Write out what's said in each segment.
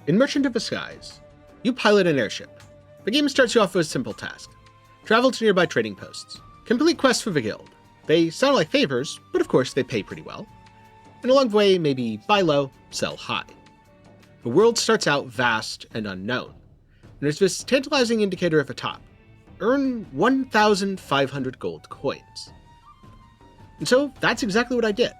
In Merchant of Disguise, you pilot an airship. The game starts you off with a simple task. Travel to nearby trading posts. Complete quests for the guild. They sound like favors, but of course they pay pretty well. And along the way, maybe buy low, sell high. The world starts out vast and unknown. And there's this tantalizing indicator at the top. Earn 1,500 gold coins. And so that's exactly what I did.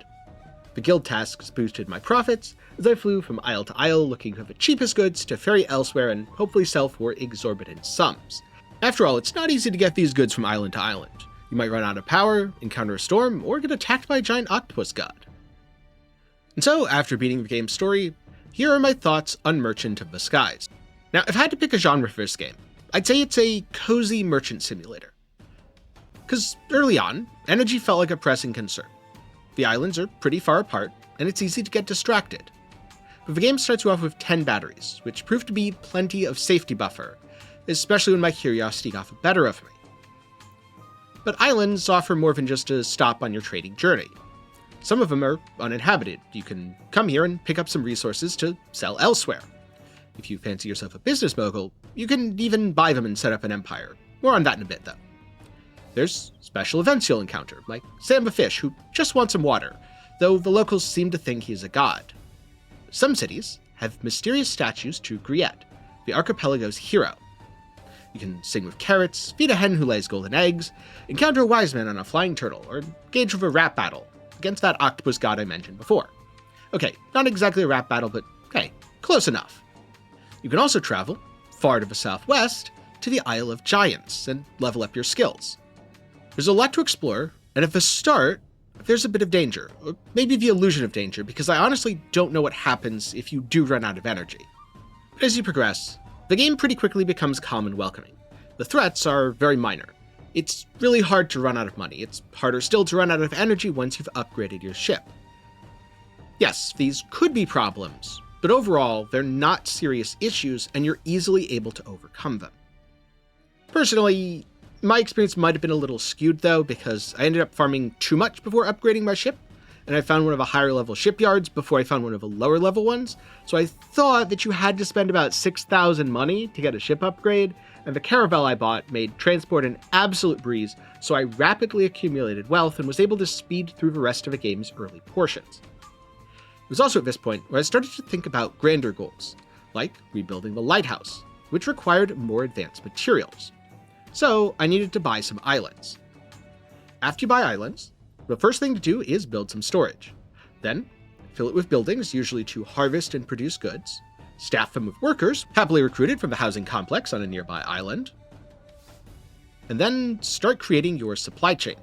The guild tasks boosted my profits as I flew from isle to isle looking for the cheapest goods to ferry elsewhere and hopefully sell for exorbitant sums. After all, it's not easy to get these goods from island to island. You might run out of power, encounter a storm, or get attacked by a giant octopus god. And so, after beating the game's story, here are my thoughts on Merchant of Disguise. Now, if I had to pick a genre for this game, I'd say it's a cozy merchant simulator. Because early on, energy felt like a pressing concern. The islands are pretty far apart, and it's easy to get distracted. But the game starts you off with 10 batteries, which proved to be plenty of safety buffer, especially when my curiosity got the better of me. But islands offer more than just a stop on your trading journey. Some of them are uninhabited. You can come here and pick up some resources to sell elsewhere. If you fancy yourself a business mogul, you can even buy them and set up an empire. More on that in a bit, though. There's special events you'll encounter, like Sam the Fish, who just wants some water, though the locals seem to think he's a god. Some cities have mysterious statues to Griette, the archipelago's hero. You can sing with carrots, feed a hen who lays golden eggs, encounter a wise man on a flying turtle, or engage with a rap battle against that octopus god I mentioned before. Okay, not exactly a rap battle, but hey, close enough. You can also travel, far to the southwest, to the Isle of Giants and level up your skills. There's a lot to explore, and at the start, there's a bit of danger, or maybe the illusion of danger, because I honestly don't know what happens if you do run out of energy. But as you progress, the game pretty quickly becomes calm and welcoming. The threats are very minor. It's really hard to run out of money. It's harder still to run out of energy once you've upgraded your ship. Yes, these could be problems, but overall, they're not serious issues, and you're easily able to overcome them. Personally, my experience might have been a little skewed though, because I ended up farming too much before upgrading my ship, and I found one of the higher level shipyards before I found one of the lower level ones, so I thought that you had to spend about 6,000 money to get a ship upgrade, and the caravel I bought made transport an absolute breeze, so I rapidly accumulated wealth and was able to speed through the rest of the game's early portions. It was also at this point where I started to think about grander goals, like rebuilding the lighthouse, which required more advanced materials. So I needed to buy some islands. After you buy islands, the first thing to do is build some storage. Then, fill it with buildings, usually to harvest and produce goods, staff them with workers, happily recruited from the housing complex on a nearby island, and then start creating your supply chain.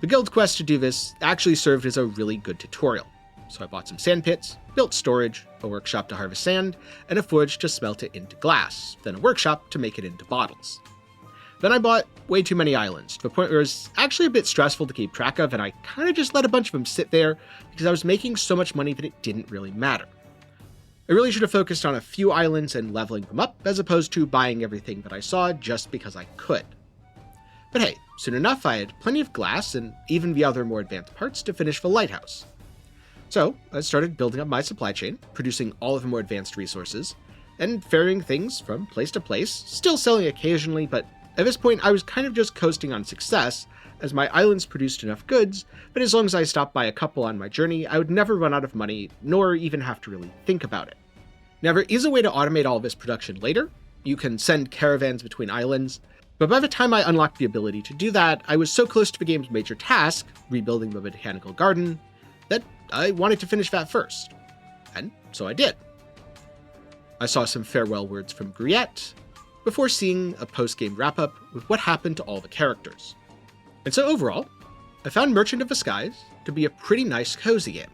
The guild quest to do this actually served as a really good tutorial. So I bought some sand pits, built storage, a workshop to harvest sand, and a forge to smelt it into glass, then a workshop to make it into bottles. Then I bought way too many islands, to the point where it was actually a bit stressful to keep track of, and I kind of just let a bunch of them sit there because I was making so much money that it didn't really matter. I really should have focused on a few islands and leveling them up, as opposed to buying everything that I saw just because I could. But hey, soon enough I had plenty of glass and even the other more advanced parts to finish the lighthouse. So I started building up my supply chain, producing all of the more advanced resources, and ferrying things from place to place, still selling occasionally, but at this point I was kind of just coasting on success, as my islands produced enough goods, but as long as I stopped by a couple on my journey, I would never run out of money, nor even have to really think about it. Now there is a way to automate all of this production later. You can send caravans between islands, but by the time I unlocked the ability to do that, I was so close to the game's major task, rebuilding the botanical garden, that I wanted to finish that first. And so I did. I saw some farewell words from Griette, before seeing a post-game wrap-up with what happened to all the characters. And so overall, I found Merchant of Disguise to be a pretty nice cozy game.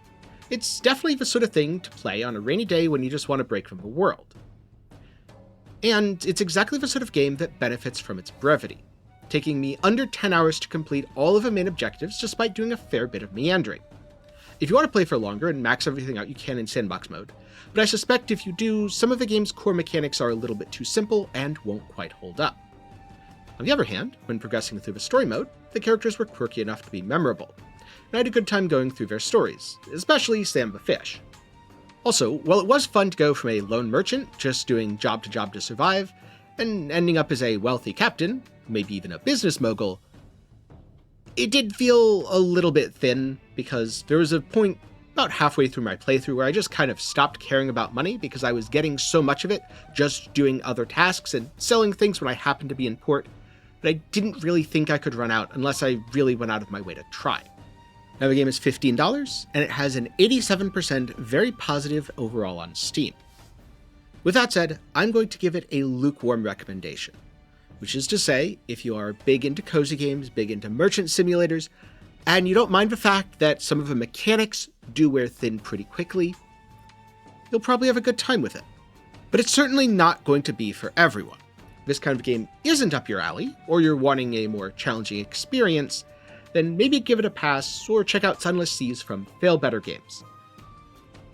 It's definitely the sort of thing to play on a rainy day when you just want to break from the world. And it's exactly the sort of game that benefits from its brevity, taking me under 10 hours to complete all of the main objectives despite doing a fair bit of meandering. If you want to play for longer and max everything out, you can in sandbox mode, but I suspect if you do, some of the game's core mechanics are a little bit too simple and won't quite hold up. On the other hand, when progressing through the story mode, the characters were quirky enough to be memorable, and I had a good time going through their stories, especially Sam the Fish. Also, while it was fun to go from a lone merchant, just doing job to job to survive, and ending up as a wealthy captain, maybe even a business mogul, it did feel a little bit thin, because there was a point about halfway through my playthrough where I just kind of stopped caring about money because I was getting so much of it just doing other tasks and selling things when I happened to be in port, but I didn't really think I could run out unless I really went out of my way to try. Now the game is $15, and it has an 87% very positive overall on Steam. With that said, I'm going to give it a lukewarm recommendation, which is to say, if you are big into cozy games, big into merchant simulators, and you don't mind the fact that some of the mechanics do wear thin pretty quickly, you'll probably have a good time with it. But it's certainly not going to be for everyone. If this kind of game isn't up your alley, or you're wanting a more challenging experience, then maybe give it a pass or check out Sunless Seas from Fail Better Games.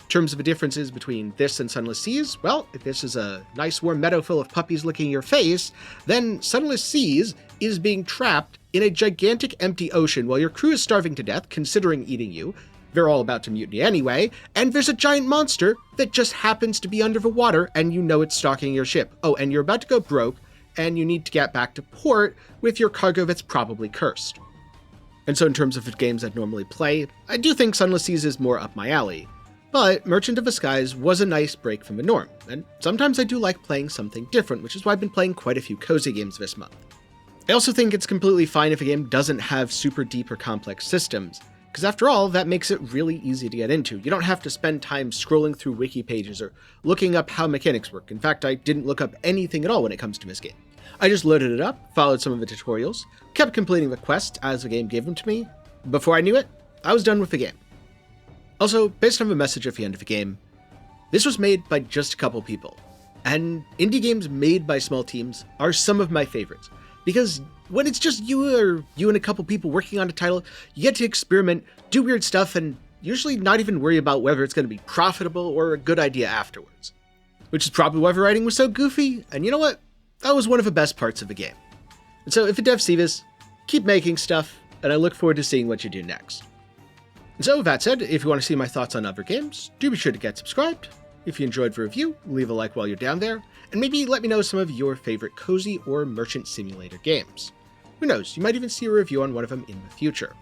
In terms of the differences between this and Sunless Seas, well, if this is a nice warm meadow full of puppies licking your face, then Sunless Seas is being trapped in a gigantic empty ocean while your crew is starving to death, considering eating you. They're all about to mutiny anyway, and there's a giant monster that just happens to be under the water and you know it's stalking your ship. Oh, and you're about to go broke, and you need to get back to port with your cargo that's probably cursed. And so in terms of the games I'd normally play, I do think Sunless Seas is more up my alley. But Merchant of the Skies was a nice break from the norm, and sometimes I do like playing something different, which is why I've been playing quite a few cozy games this month. I also think it's completely fine if a game doesn't have super deep or complex systems, because after all, that makes it really easy to get into. You don't have to spend time scrolling through wiki pages or looking up how mechanics work. In fact, I didn't look up anything at all when it comes to this game. I just loaded it up, followed some of the tutorials, kept completing the quests as the game gave them to me. Before I knew it, I was done with the game. Also, based on the message at the end of the game, this was made by just a couple people, and indie games made by small teams are some of my favorites, because when it's just you and a couple people working on a title, you get to experiment, do weird stuff, and usually not even worry about whether it's going to be profitable or a good idea afterwards. Which is probably why the writing was so goofy, and you know what? That was one of the best parts of the game. And so if the devs see this, keep making stuff, and I look forward to seeing what you do next. And so with that said, if you want to see my thoughts on other games, do be sure to get subscribed. If you enjoyed the review, leave a like while you're down there, and maybe let me know some of your favorite cozy or merchant simulator games. Who knows, you might even see a review on one of them in the future.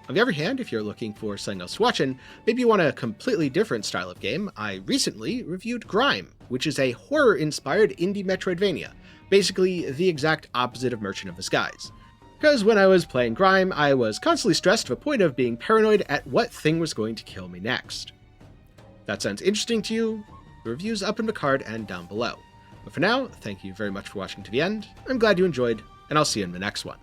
On the other hand, if you're looking for something else to watch and maybe you want a completely different style of game, I recently reviewed Grime, which is a horror-inspired indie Metroidvania, basically the exact opposite of Merchant of the Skies. Because when I was playing Grime, I was constantly stressed to the point of being paranoid at what thing was going to kill me next. If that sounds interesting to you, the review's up in the card and down below. But for now, thank you very much for watching to the end, I'm glad you enjoyed, and I'll see you in the next one.